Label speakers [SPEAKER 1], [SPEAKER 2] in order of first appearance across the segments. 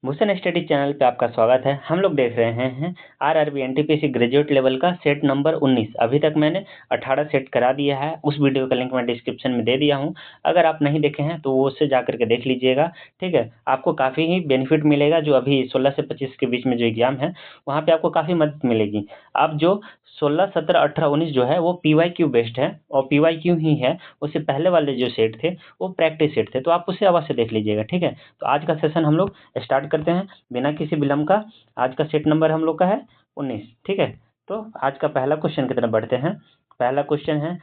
[SPEAKER 1] Bhushan study channel पे आपका स्वागत है। हम लोग देख रहे हैं आरआरबी एनटीपीसी ग्रेजुएट लेवल का सेट नंबर 19। अभी तक मैंने 18 सेट करा दिया है। उस वीडियो का लिंक मैं डिस्क्रिप्शन में दे दिया हूं। अगर आप नहीं देखे हैं तो वो उससे जा करके देख लीजिएगा, ठीक है। आपको काफ़ी ही बेनिफिट मिलेगा। जो अभी 16 से 25 के बीच में जो एग्जाम है वहाँ पर आपको काफ़ी मदद मिलेगी। आप जो 16, 17, 18, 19 जो है वो PYQ बेस्ड है और PYQ ही है। उससे पहले वाले जो सेट थे वो प्रैक्टिस सेट थे, तो आप उसे अवश्य देख लीजिएगा, ठीक है। तो आज का सेशन हम लोग स्टार्ट करते हैं बिना किसी विलंब का। आज का सेट नंबर हम लोग का है 19, ठीक है। तो आज का पहला क्वेश्चन की तरफ बढ़ते हैं। पहला क्वेश्चन है,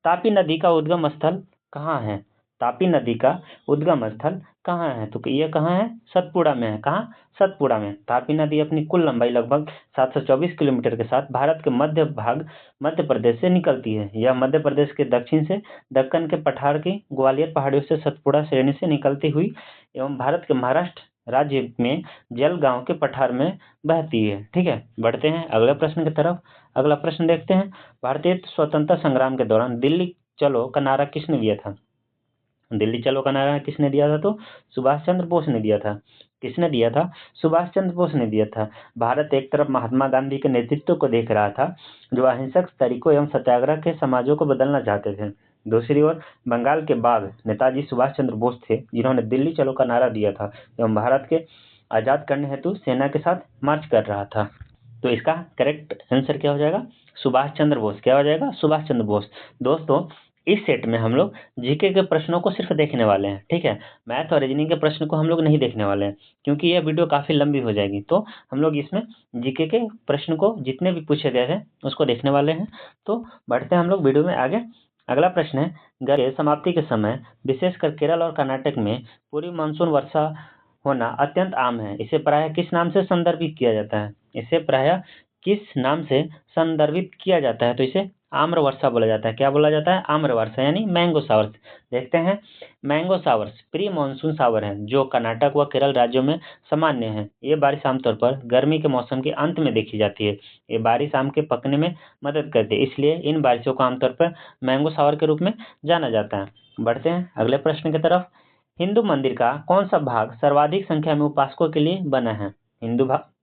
[SPEAKER 1] तापी नदी का उद्गम स्थल कहाँ है? तापी नदी का उद्गम स्थल कहाँ है? तो ये कहाँ है? सतपुड़ा में है। कहाँ? सतपुड़ा में। तापी नदी अपनी कुल लंबाई लगभग 724 किलोमीटर के साथ भारत के मध्य भाग मध्य प्रदेश से निकलती है। यह मध्य प्रदेश के दक्षिण से दक्कन के पठार की ग्वालियर पहाड़ियों से सतपुड़ा श्रेणी से निकलती हुई एवं भारत के महाराष्ट्र राज्य में जलगांव के पठार में बहती है, ठीक है। बढ़ते हैं अगले प्रश्न की तरफ। अगला प्रश्न देखते हैं, भारतीय स्वतंत्रता संग्राम के दौरान दिल्ली चलो का नारा किसने दिया था? दिल्ली चलो का नारा किसने दिया था? तो सुभाष चंद्र बोस ने दिया था। किसने दिया था? सुभाष चंद्र बोस ने दिया था। भारत एक तरफ महात्मा गांधी के नेतृत्व को देख रहा था, जो अहिंसक तरीकों एवं सत्याग्रह के समाजों को बदलना चाहते थे। दूसरी ओर बंगाल के बाघ नेताजी सुभाष चंद्र बोस थे, जिन्होंने दिल्ली चलो का नारा दिया था एवं भारत के आजाद करने हेतु सेना के साथ मार्च कर रहा था। तो इसका करेक्ट आंसर क्या हो जाएगा? सुभाष चंद्र बोस। क्या हो जाएगा? सुभाष चंद्र बोस। दोस्तों, इस सेट में हम लोग जीके के प्रश्नों को सिर्फ देखने वाले हैं, ठीक है। मैथ और रीजनिंग के प्रश्न को हम लोग नहीं देखने वाले हैं, क्योंकि यह वीडियो काफ़ी लंबी हो जाएगी। तो हम लोग इसमें जीके के प्रश्न को जितने भी पूछे गए हैं उसको देखने वाले हैं। तो बढ़ते हैं हम लोग वीडियो में आगे। अगला प्रश्न है, गर्मी समाप्ति के समय विशेषकर केरल और कर्नाटक में पूरी मानसून वर्षा होना अत्यंत आम है। इसे प्रायः किस नाम से संदर्भित किया जाता है? इसे प्रायः किस नाम से संदर्भित किया जाता है? तो इसे आम्र वर्षा बोला जाता है। क्या बोला जाता है? आम्र वर्षा, यानी मैंगो शावर्स। देखते हैं, mango showers pre monsoon shower है जो कर्नाटक व केरल राज्यों में सामान्य है। ये बारिश आमतौर पर गर्मी के मौसम के अंत में देखी जाती है। ये बारिश आम के पकने में मदद करती है, इसलिए इन बारिशों को आमतौर पर मैंगो शावर के रूप में जाना जाता है। बढ़ते हैं अगले प्रश्न की तरफ। हिंदू मंदिर का कौन सा भाग सर्वाधिक संख्या में उपासकों के लिए बना है?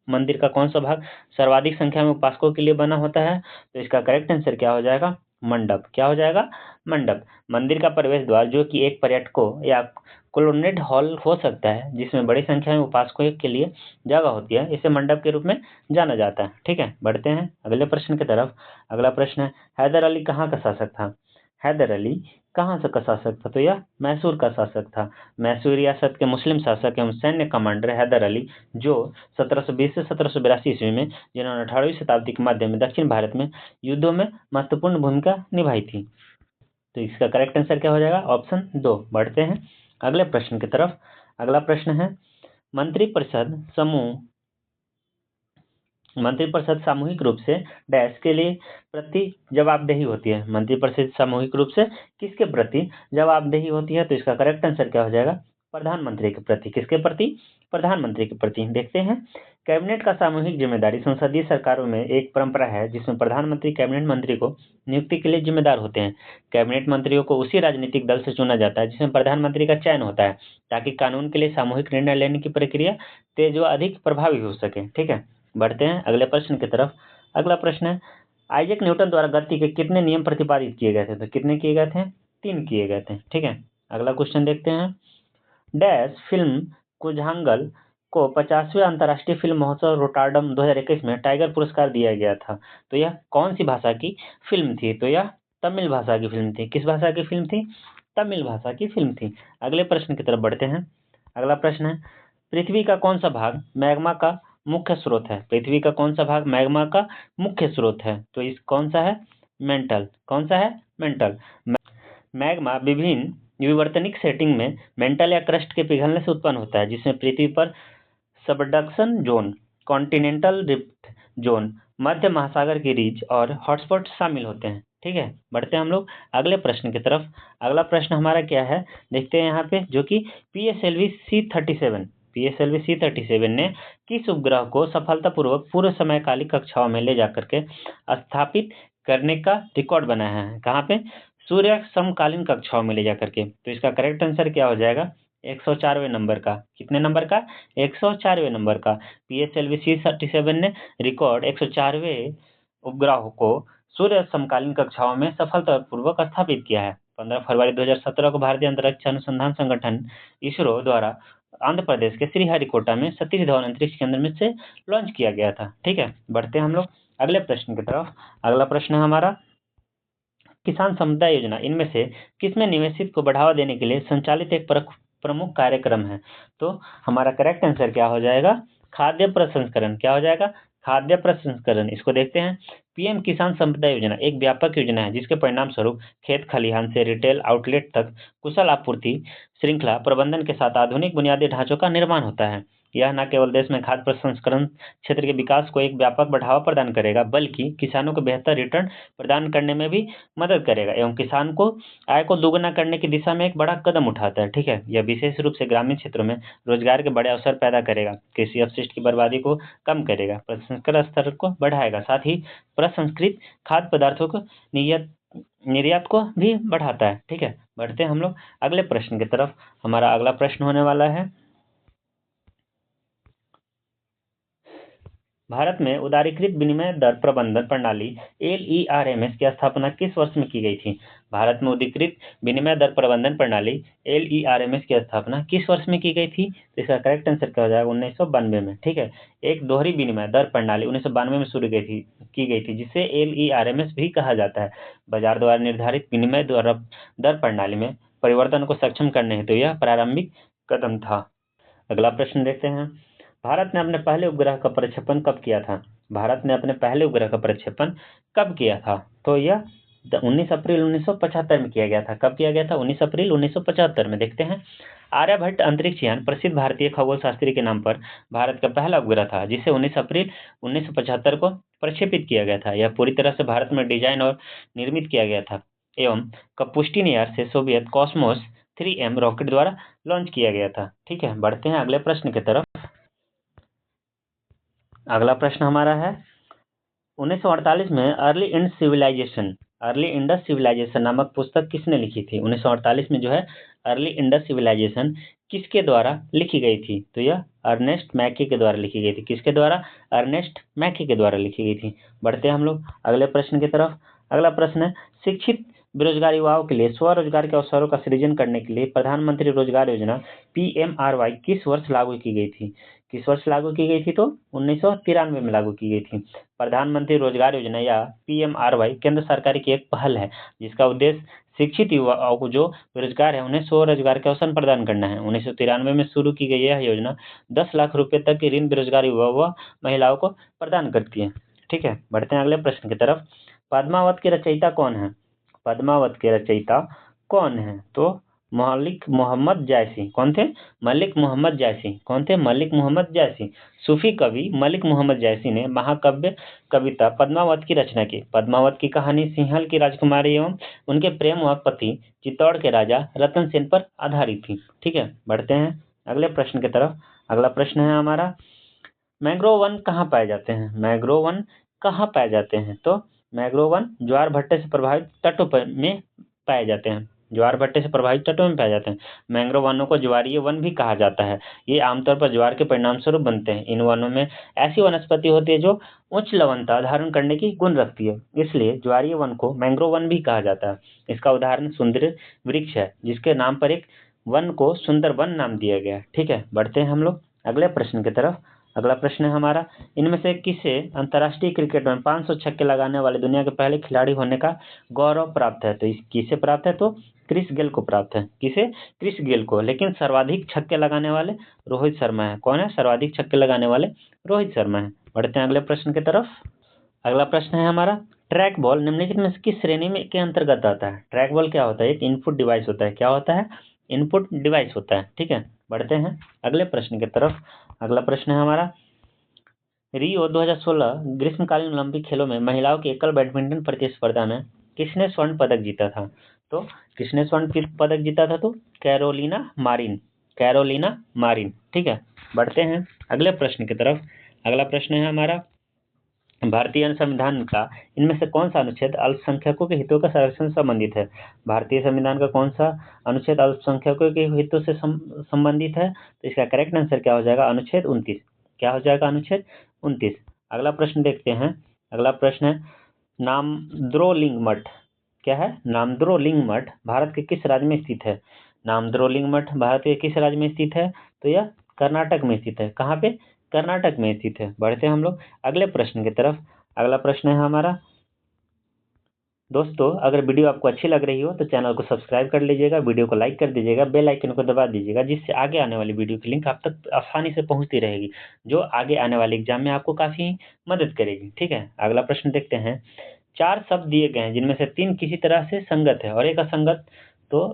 [SPEAKER 1] मंदिर का कौन सा भाग सर्वाधिक संख्या में उपासकों के लिए बना होता है? तो इसका करेक्ट आंसर क्या हो जाएगा? मंडप। क्या हो जाएगा? मंडप। मंदिर का प्रवेश द्वार, जो कि एक पर्यटकों या कोलोनेड हॉल हो सकता है जिसमें बड़ी संख्या में उपासकों के लिए जगह होती है, इसे मंडप के रूप में जाना जाता है, ठीक है। बढ़ते हैं अगले प्रश्न की तरफ। अगला प्रश्न है, हैदर अली कहाँ का शासक था? हैदर अली कहाँ से का शासक था? तो यह मैसूर का शासक था। मैसूर रियासत के मुस्लिम शासक एवं सैन्य कमांडर हैदर अली, जो 1720 से 1782 ईस्वी में, जिन्होंने 18वीं शताब्दी के मध्य में दक्षिण भारत में युद्धों में महत्वपूर्ण भूमिका निभाई थी। तो इसका करेक्ट आंसर क्या हो जाएगा? ऑप्शन 2। बढ़ते हैं अगले प्रश्न की तरफ। अगला प्रश्न है, मंत्रिपरिषद सामूहिक रूप से डैश के लिए प्रति जवाबदेही होती है। मंत्रिपरिषद सामूहिक रूप से किसके प्रति जवाबदेही होती है? तो इसका करेक्ट आंसर क्या हो जाएगा? प्रधानमंत्री के प्रति। किसके प्रति? प्रधानमंत्री के प्रति। देखते हैं, कैबिनेट का सामूहिक जिम्मेदारी संसदीय सरकारों में एक परंपरा है जिसमें प्रधानमंत्री कैबिनेट मंत्री को नियुक्ति के लिए जिम्मेदार होते हैं। कैबिनेट मंत्रियों को उसी राजनीतिक दल से चुना जाता है जिसमें प्रधानमंत्री का चयन होता है, ताकि कानून के लिए सामूहिक निर्णय लेने की प्रक्रिया तेज व अधिक प्रभावी हो सके, ठीक है। बढ़ते हैं अगले प्रश्न की तरफ। अगला प्रश्न है, आइजैक न्यूटन द्वारा गति के कितने नियम प्रतिपादित किए गए थे? तो कितने किए गए थे? 3 किए गए थे, ठीक है। अगला क्वेश्चन देखते हैं, डैश फिल्म कुजांगल को 50वें अंतर्राष्ट्रीय फिल्म महोत्सव रोटरडम 2021 में टाइगर पुरस्कार दिया गया था। तो यह कौन सी भाषा की फिल्म थी? तो यह तमिल भाषा की फिल्म थी। किस भाषा की फिल्म थी? तमिल भाषा की फिल्म थी। अगले प्रश्न की तरफ बढ़ते हैं। अगला प्रश्न है, पृथ्वी का कौन सा भाग मैग्मा का मुख्य स्रोत है? पृथ्वी का कौन सा भाग मैग्मा का मुख्य स्रोत है? तो इस कौन सा है? मेंटल। कौन सा है? मेंटल। मैग्मा विभिन्न विवर्तनिक सेटिंग में मेंटल या क्रस्ट के पिघलने से उत्पन्न होता है, जिसमें पृथ्वी पर subduction zone, continental rift zone, मध्य महासागर की रीज और हॉटस्पॉट शामिल होते हैं, ठीक है। बढ़ते हैं हम लोग अगले प्रश्न की तरफ। अगला प्रश्न हमारा क्या है, देखते हैं यहाँ पे, जो कि PSLV C-37 ने किस उपग्रह को सफलतापूर्वक पूर्व समयकालिक कक्षाओं में ले जाकर के स्थापित करने का रिकॉर्ड बनाया है? कहाँ पे? सूर्य समकालीन कक्षाओं में ले जाकर के। तो इसका करेक्ट आंसर क्या हो जाएगा? 104वें नंबर का। कितने नंबर का? 104वें नंबर का। PSLV C37 ने रिकॉर्ड 104वें उपग्रह को सूर्य समकालीन कक्षाओं में सफलतापूर्वक स्थापित किया है। 15 फरवरी 2017 को भारतीय अंतरिक्ष अनुसंधान संगठन इसरो द्वारा आंध्र प्रदेश के श्रीहरिकोटा में सतीश धवन अंतरिक्ष केंद्र में से लॉन्च किया गया था। ठीक है, बढ़ते हैं हम लोग अगले प्रश्न की तरफ। अगला प्रश्न है हमारा, किसान समुदाय योजना इनमें से किसमें निवेशित को बढ़ावा देने के लिए संचालित एक प्रमुख कार्यक्रम है? तो हमारा करेक्ट आंसर क्या हो जाएगा? खाद्य प्रसंस्करण। क्या हो जाएगा? खाद्य प्रसंस्करण। इसको देखते हैं। पीएम किसान संपदा योजना एक व्यापक योजना है जिसके परिणाम स्वरूप खेत खलिहान से रिटेल आउटलेट तक कुशल आपूर्ति श्रृंखला प्रबंधन के साथ आधुनिक बुनियादी ढांचों का निर्माण होता है। यह न केवल देश में खाद्य प्रसंस्करण क्षेत्र के विकास को एक व्यापक बढ़ावा प्रदान करेगा, बल्कि किसानों को बेहतर रिटर्न प्रदान करने में भी मदद करेगा एवं किसान को आय को दोगुना करने की दिशा में एक बड़ा कदम उठाता है। ठीक है, यह विशेष रूप से ग्रामीण क्षेत्रों में रोजगार के बड़े अवसर पैदा करेगा, कृषि अपशिष्ट की बर्बादी को कम करेगा, प्रसंस्करण स्तर को बढ़ाएगा, साथ ही प्रसंस्कृत खाद्य पदार्थों को निर्यात को भी बढ़ाता है। ठीक है, बढ़ते हैं हम लोग अगले प्रश्न की तरफ। हमारा अगला प्रश्न होने वाला है, भारत में उदारीकृत विनिमय दर प्रबंधन प्रणाली LERMS की स्थापना किस वर्ष में की गई थी? भारत में उदारीकृत विनिमय दर प्रबंधन प्रणाली LERMS की स्थापना किस वर्ष में की गई थी? तो इसका करेक्ट आंसर क्या हो जाएगा? 1992 में। ठीक है, एक दोहरी विनिमय दर प्रणाली 1992 में शुरू की गई थी जिसे LERMS भी कहा जाता है। बाजार द्वारा निर्धारित विनिमय दर प्रणाली में परिवर्तन को सक्षम करने हेतु यह प्रारंभिक कदम था। अगला प्रश्न देखते हैं, भारत ने अपने पहले उपग्रह का प्रक्षेपण कब किया था? भारत ने अपने पहले उपग्रह का प्रक्षेपण कब किया था? तो यह 19 अप्रैल 1975 में किया गया था। कब किया गया था? 19 अप्रैल 1975 में। देखते हैं, आर्यभट्ट अंतरिक्ष यान प्रसिद्ध भारतीय खगोल शास्त्री के नाम पर भारत का पहला उपग्रह था जिसे 19 अप्रैल 1975 को प्रक्षेपित किया गया था। यह पूरी तरह से भारत में डिजाइन और निर्मित किया गया था एवं कपुस्टिन एयर से सोवियत कॉस्मोस 3M रॉकेट द्वारा लॉन्च किया गया था। ठीक है, बढ़ते हैं अगले प्रश्न की तरफ। अगला प्रश्न हमारा है, 1948 में अर्ली इंडस सिविलाइजेशन नामक पुस्तक किसने लिखी थी? 1948 में जो है अर्ली इंडस सिविलाइजेशन किसके द्वारा लिखी गई थी? तो यह अर्नेस्ट मैके के द्वारा लिखी गई थी। किसके द्वारा? अर्नेस्ट मैके के द्वारा लिखी गई थी। बढ़ते हैं हम लोग अगले प्रश्न की तरफ। अगला प्रश्न है, शिक्षित बेरोजगार युवाओं के लिए स्वरोजगार के अवसरों का सृजन करने के लिए प्रधानमंत्री रोजगार योजना PMRY किस वर्ष लागू की गई थी? किस वर्ष लागू की गई थी? तो 1993 में लागू की गई थी। प्रधानमंत्री रोजगार योजना या PMRY केंद्र सरकार की एक पहल है जिसका उद्देश्य शिक्षित युवाओं को जो बेरोजगार है उन्हें स्वरोजगार के अवसर प्रदान करना है। 1993 में शुरू की गई यह योजना 10 लाख रुपए तक की ऋण बेरोजगार युवा व महिलाओं को प्रदान करती है। ठीक है, बढ़ते हैं अगले प्रश्न की तरफ। पद्मावत के रचयिता कौन है? पद्मावत के रचयिता कौन है? तो मलिक मोहम्मद जायसी। कौन थे? मलिक मोहम्मद जायसी। कौन थे? मलिक मोहम्मद जायसी। सूफी कवि मलिक मोहम्मद जायसी ने महाकाव्य कविता पद्मावत की रचना की। पद्मावत की कहानी सिंहल की राजकुमारी एवं उनके प्रेम व पति चित्तौड़ के राजा रतन सेन पर आधारित थी। ठीक है, बढ़ते हैं अगले प्रश्न की तरफ। अगला प्रश्न है हमारा, मैंग्रोव वन कहाँ पाए जाते हैं? मैंग्रोव वन कहाँ पाए जाते हैं? तो मैंग्रोव वन ज्वार भट्टे से प्रभावित तटों में पाए जाते हैं। ज्वार भट्टे से प्रभावित तटों में पाए जाते हैं। मैंग्रोव वनों को ज्वारीय वन भी कहा जाता है। ये आमतौर पर ज्वार के परिणाम स्वरूप बनते हैं। इन वनों में ऐसी वनस्पति होती है जो उच्च लवणता धारण करने की गुण रखती है, इसलिए ज्वारीय वन को मैंग्रोव वन भी कहा जाता है। इसका उदाहरण सुंदर वृक्ष है जिसके नाम पर एक वन को सुंदर वन नाम दिया गया है। ठीक है, बढ़ते हैं हम लोग अगले प्रश्न की तरफ। अगला प्रश्न है हमारा, इनमें से किसे अंतर्राष्ट्रीय क्रिकेट में 500 छक्के लगाने वाले दुनिया के पहले खिलाड़ी होने का गौरव प्राप्त है? तो किसे प्राप्त है? तो क्रिस गेल को प्राप्त है। किसे? क्रिस गेल को। लेकिन सर्वाधिक छक्के लगाने वाले रोहित शर्मा है। कौन है? सर्वाधिक छक्के लगाने वाले रोहित शर्मा है। बढ़ते हैं अगले प्रश्न की तरफ। अगला प्रश्न है हमारा, ट्रैक बॉल निम्नलिखित में से किस श्रेणी में के अंतर्गत आता है? ट्रैक बॉल क्या होता है? एक इनपुट डिवाइस होता है। क्या होता है? इनपुट डिवाइस होता है। ठीक है, बढ़ते हैं अगले प्रश्न की तरफ। अगला प्रश्न है हमारा, रियो 2016 ग्रीष्मकालीन ओलंपिक खेलों में महिलाओं की एकल बैडमिंटन प्रतिस्पर्धा में किसने स्वर्ण पदक जीता था? तो किसने स्वर्ण पदक जीता था? तो कैरोलिना मारिन। Carolina Marin. ठीक है, बढ़ते हैं अगले प्रश्न की तरफ। अगला प्रश्न है हमारा, भारतीय संविधान का इनमें से कौन सा अनुच्छेद अल्पसंख्यकों के हितों का संरक्षण से संबंधित है? भारतीय संविधान का कौन सा अनुच्छेद अल्पसंख्यकों के हितों से संबंधित है? तो इसका करेक्ट आंसर क्या हो जाएगा? अनुच्छेद 29। क्या हो जाएगा? अनुच्छेद 29। अगला प्रश्न देखते हैं। अगला प्रश्न है, नामद्रोलिंग मठ क्या है? नामद्रोलिंग मठ भारत के किस राज्य में स्थित है? नामद्रोलिंग मठ भारत के किस राज्य में स्थित है? तो यह कर्नाटक में स्थित है। कहाँ पे? कर्नाटक में स्थित है। बढ़ते हैं हम लोग अगले प्रश्न की तरफ। अगला प्रश्न है हमारा, दोस्तों अगर वीडियो आपको अच्छी लग रही हो तो चैनल को सब्सक्राइब कर लीजिएगा, वीडियो को लाइक कर दीजिएगा, बेल आइकन को दबा दीजिएगा, जिससे आगे आने वाली वीडियो की लिंक आप तक आसानी से पहुंचती रहेगी, जो आगे आने वाले एग्जाम में आपको काफ़ी मदद करेगी। ठीक है, अगला प्रश्न देखते हैं। 4 शब्द दिए गए हैं जिनमें से 3 किसी तरह से संगत है और एक असंगत। तो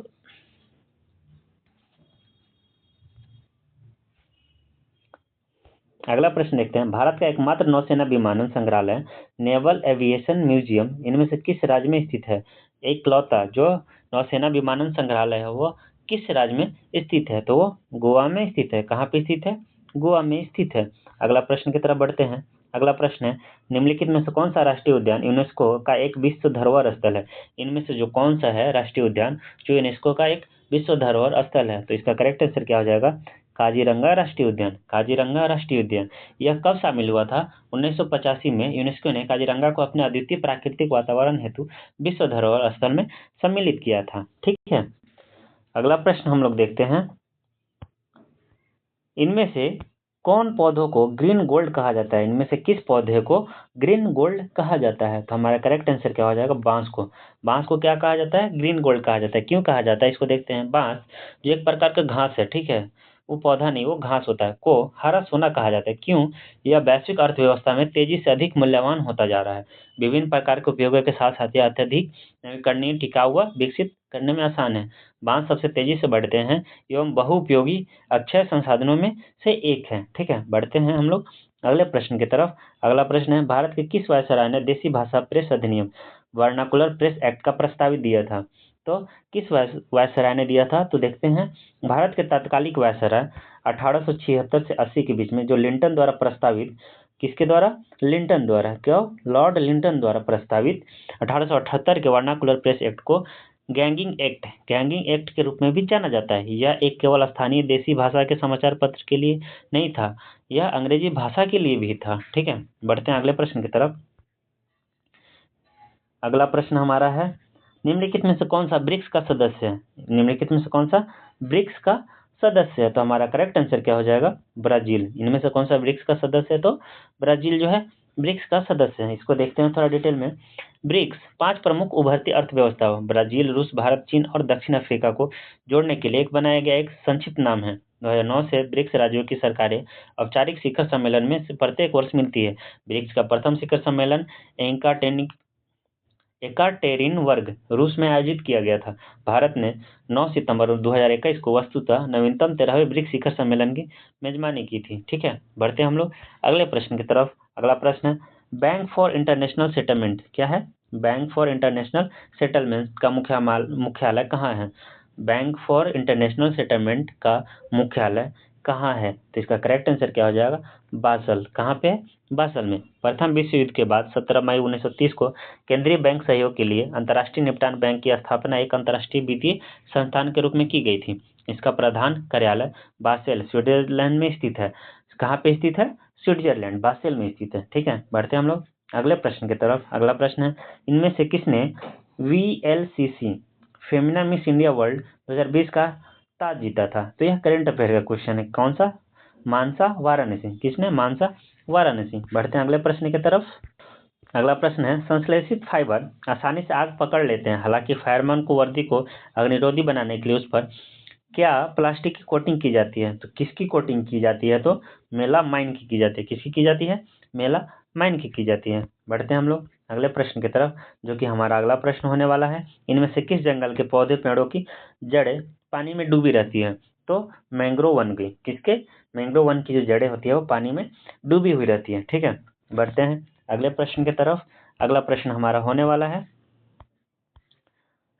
[SPEAKER 1] अगला प्रश्न देखते हैं। भारत का एकमात्र नौसेना विमानन संग्रहालय नेवल एविएशन म्यूजियम इनमें से किस राज्य में स्थित है? एकलौता जो नौसेना विमानन संग्रहालय है वो किस राज्य में स्थित है? तो वो गोवा में स्थित है। कहाँ पे स्थित है? गोवा में स्थित है। अगला प्रश्न की तरफ बढ़ते हैं। अगला प्रश्न है, निम्नलिखित में से कौन सा राष्ट्रीय उद्यान यूनेस्को का एक विश्व धरोहर स्थल है? इनमें से जो कौन सा है राष्ट्रीय उद्यान जो यूनेस्को का एक विश्व धरोहर स्थल है? तो इसका करेक्ट आंसर क्या हो जाएगा? काजीरंगा राष्ट्रीय उद्यान। काजीरंगा राष्ट्रीय उद्यान यह कब शामिल हुआ था? 1985 में यूनेस्को ने काजीरंगा को अपने अद्वितीय प्राकृतिक वातावरण हेतु विश्व धरोहर स्थल में सम्मिलित किया था। ठीक है, अगला प्रश्न हम लोग देखते हैं। इनमें से कौन पौधों को ग्रीन गोल्ड कहा जाता है? इनमें से किस पौधे को ग्रीन गोल्ड कहा जाता है? तो हमारा करेक्ट आंसर क्या हो जाएगा? बांस को। बांस को क्या कहा जाता है? ग्रीन गोल्ड कहा जाता है। क्यों कहा जाता है इसको देखते हैं। बांस जो एक प्रकार का घास है, ठीक है, वो पौधा नहीं, वो घास होता है, को हरा सोना कहा जाता है। क्यों? यह वैश्विक अर्थव्यवस्था में तेजी से अधिक मूल्यवान होता जा रहा है। विभिन्न प्रकार के उपयोगों के साथ साथ यह अत्यधिक नवीकरणीय, टिकाऊ व विकसित करने में आसान है। बांस सबसे तेजी से बढ़ते हैं एवं बहुउपयोगी अक्षय संसाधनों में से एक है। ठीक है, बढ़ते हैं हम लोग अगले प्रश्न की तरफ। अगला प्रश्न है, भारत के किस वायसराय ने देसी भाषा प्रेस अधिनियम वर्नाकुलर प्रेस एक्ट का प्रस्तावित दिया था? तो किस वायसराय ने दिया था? तो देखते हैं। भारत के तत्कालिक वायसराय 1876 से 80 के बीच में जो लिंटन द्वारा प्रस्तावित, किसके द्वारा? लिंटन द्वारा। क्यों? लॉर्ड लिंटन द्वारा प्रस्तावित 1878 के वर्नाकुलर प्रेस एक्ट को गैंगिंग एक्ट के रूप में भी जाना जाता है। यह एक केवल स्थानीय देसी भाषा के समाचार पत्र के लिए नहीं था, यह अंग्रेजी भाषा के लिए भी था। ठीक है, बढ़ते हैं अगले प्रश्न की तरफ। अगला प्रश्न हमारा है, निम्नलिखित में से कौन सा ब्रिक्स का सदस्य है? निम्नलिखित में से कौन सा ब्रिक्स का सदस्य है? तो हमारा करेक्ट आंसर क्या हो जाएगा? ब्राजील। इनमें से कौन सा ब्रिक्स का सदस्य है? तो ब्राजील जो है ब्रिक्स का सदस्य है। इसको देखते हैं थोड़ा डिटेल में। ब्रिक्स 5 प्रमुख उभरती अर्थव्यवस्था ब्राजील, रूस, भारत, चीन और दक्षिण अफ्रीका को जोड़ने के लिए एक बनाया गया एक संक्षिप्त नाम है। 2009 से ब्रिक्स राज्यों की सरकारें औपचारिक शिखर सम्मेलन में से प्रत्येक वर्ष मिलती है। ब्रिक्स का प्रथम शिखर सम्मेलन एकाटेरिनबर्ग रूस में आयोजित किया गया था। भारत ने 9 सितंबर 2021 को वस्तुतः नवीनतम 13वें ब्रिक्स शिखर सम्मेलन की मेजबानी की थी। ठीक है, बढ़ते हैं हम लोग अगले प्रश्न की तरफ। अगला प्रश्न है, बैंक फॉर इंटरनेशनल सेटलमेंट क्या है? बैंक फॉर इंटरनेशनल सेटलमेंट का मुख्यालय कहाँ है? बैंक फॉर इंटरनेशनल सेटलमेंट का मुख्यालय कहाँ है? तो इसका करेक्ट आंसर क्या हो जाएगा? बासल। कहाँ पे है? बासल में। प्रथम विश्व युद्ध के बाद 17 मई 1930 को केंद्रीय बैंक सहयोग के लिए अंतर्राष्ट्रीय निपटान बैंक की स्थापना एक अंतर्राष्ट्रीय वित्तीय संस्थान के रूप में की गई थी। इसका प्रधान कार्यालय बासेल, स्विट्जरलैंड में स्थित है। कहाँ पे स्थित है? स्विट्जरलैंड, बासेल में स्थित है। ठीक है, बढ़ते हैं हम लोग अगले प्रश्न की तरफ। अगला प्रश्न है, इनमें से किसने VLCC Femina miss India world 2020 का ताज जीता था? तो यह करंट अफेयर का क्वेश्चन है। कौन सा? मानसा वाराणसी। किसने? मानसा वाराणसी। बढ़ते हैं अगले प्रश्न की तरफ। अगला प्रश्न है, संश्लेषित फाइबर आसानी से आग पकड़ लेते हैं, हालांकि फायरमैन को वर्दी को अग्निरोधी बनाने के लिए उस पर क्या प्लास्टिक की कोटिंग की जाती है? तो किसकी कोटिंग की जाती है? तो मेलामाइन की जाती है। किसकी की जाती है? मेलामाइन की जाती है। बढ़ते हैं हम लोग अगले प्रश्न की तरफ, जो कि हमारा अगला प्रश्न होने वाला है। इनमें से किस जंगल के पौधे पेड़ों की जड़ें पानी में डूबी रहती है? तो मैंग्रोव वन की। किसके? मैंग्रोव वन की जो जड़ें होती है वो पानी में डूबी हुई रहती है। ठीक है, बढ़ते हैं अगले प्रश्न की तरफ। अगला प्रश्न हमारा होने वाला है,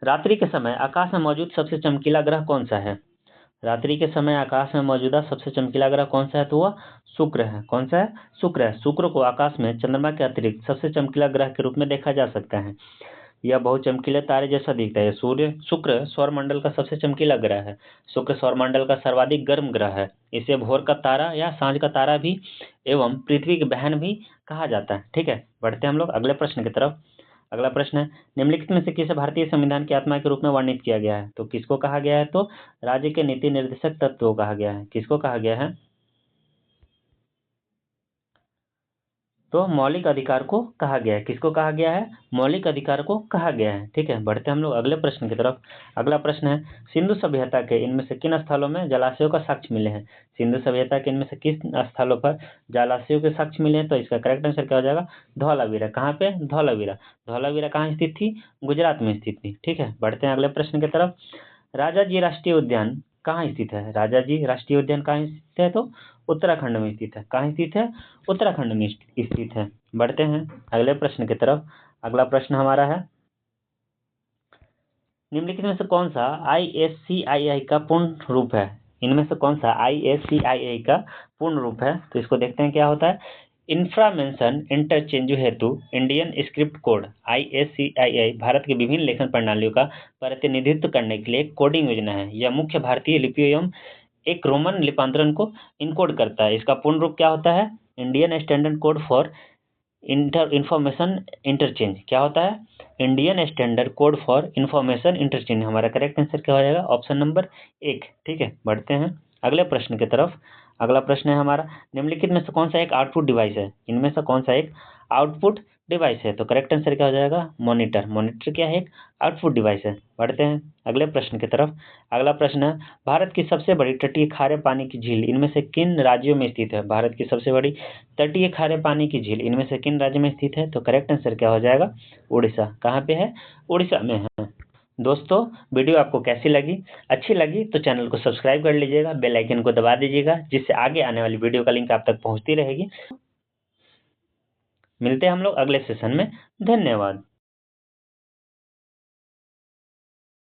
[SPEAKER 1] रात्रि के समय आकाश में मौजूद सबसे चमकीला ग्रह कौन सा है? रात्रि के समय आकाश में मौजूदा सबसे चमकीला ग्रह कौन सा है? तो वह शुक्र है। कौन सा है? शुक्र है। शुक्र को आकाश में चंद्रमा के अतिरिक्त सबसे चमकीला ग्रह के रूप में देखा जा सकता है। यह बहुत चमकीले तारे जैसा दिखता है। शुक्र सौरमंडल का सबसे चमकीला ग्रह है। शुक्र सौरमंडल का सर्वाधिक गर्म ग्रह है। इसे भोर का तारा या सांझ का तारा भी एवं पृथ्वी की बहन भी कहा जाता है। ठीक है, बढ़ते हैं हम लोग अगले प्रश्न की तरफ। अगला प्रश्न है, निम्नलिखित में से किसे भारतीय संविधान की आत्मा के रूप में वर्णित किया गया है? तो किसको कहा गया है? तो राज्य के नीति निर्देशक तत्व को कहा गया है। किसको कहा गया है? तो मौलिक अधिकार को कहा गया है। किसको कहा गया है? मौलिक अधिकार को कहा गया है। ठीक है, बढ़ते हम लोग अगले प्रश्न की तरफ। अगला प्रश्न है, सिंधु सभ्यता के इनमें से किन स्थलों में जलाशयों का साक्ष्य मिले हैं? सिंधु सभ्यता के इनमें से किस स्थलों पर जलाशयों के साक्ष्य मिले हैं? तो इसका करेक्ट आंसर क्या हो जाएगा? धौलावीरा। कहाँ पे? धौलावीरा। धौलावीरा कहाँ स्थित थी? गुजरात में स्थित थी। ठीक है, बढ़ते हैं अगले प्रश्न की तरफ। राजाजी राष्ट्रीय उद्यान कहाँ स्थित है? राजाजी राष्ट्रीय उद्यान कहाँ स्थित है? तो उत्तराखंड में स्थित है। कहाँ स्थित है? उत्तराखंड में स्थित है। बढ़ते हैं अगले प्रश्न की तरफ। अगला प्रश्न हमारा है, निम्नलिखित में से कौन सा ISCII का पूर्ण रूप है? इनमें से कौन सा ISCII का पूर्ण रूप है? तो इसको देखते हैं क्या होता है। इंफ्रामेंशन इंटरचेंज हेतु Indian script code ISCII Bharat की विभिन्न लेखन प्रणालियों का प्रतिनिधित्व करने के लिए एक कोडिंग योजना है। यह मुख्य भारतीय लिपियों एवं एक रोमन लिपांतरण को इनकोड करता है। इसका पूर्ण रूप क्या होता है? Indian standard code for information interchange. क्या होता है? Indian standard code for information interchange. हमारा करेक्ट आंसर क्या हो जाएगा? Option number 1। ठीक है, बढ़ते हैं अगले प्रश्न की तरफ। अगला प्रश्न है हमारा, निम्नलिखित में से कौन सा एक आउटपुट डिवाइस है? इनमें से कौन सा एक आउटपुट डिवाइस है? तो करेक्ट आंसर क्या हो जाएगा? मॉनिटर। मॉनिटर क्या है? एक आउटपुट डिवाइस है। बढ़ते हैं अगले प्रश्न की तरफ। अगला प्रश्न है, भारत की सबसे बड़ी तटीय खारे पानी की झील इनमें से किन राज्यों में स्थित है? भारत की सबसे बड़ी तटीय खारे पानी की झील इनमें से किन राज्य में स्थित है? तो करेक्ट आंसर क्या हो जाएगा? उड़ीसा। कहाँ पे है? उड़ीसा में है। दोस्तों, वीडियो आपको कैसी लगी? अच्छी लगी तो चैनल को सब्सक्राइब कर लीजिएगा, बेल आइकन को दबा दीजिएगा, जिससे आगे आने वाली वीडियो का लिंक आप तक पहुंचती रहेगी। मिलते हैं हम लोग अगले सेशन में। धन्यवाद।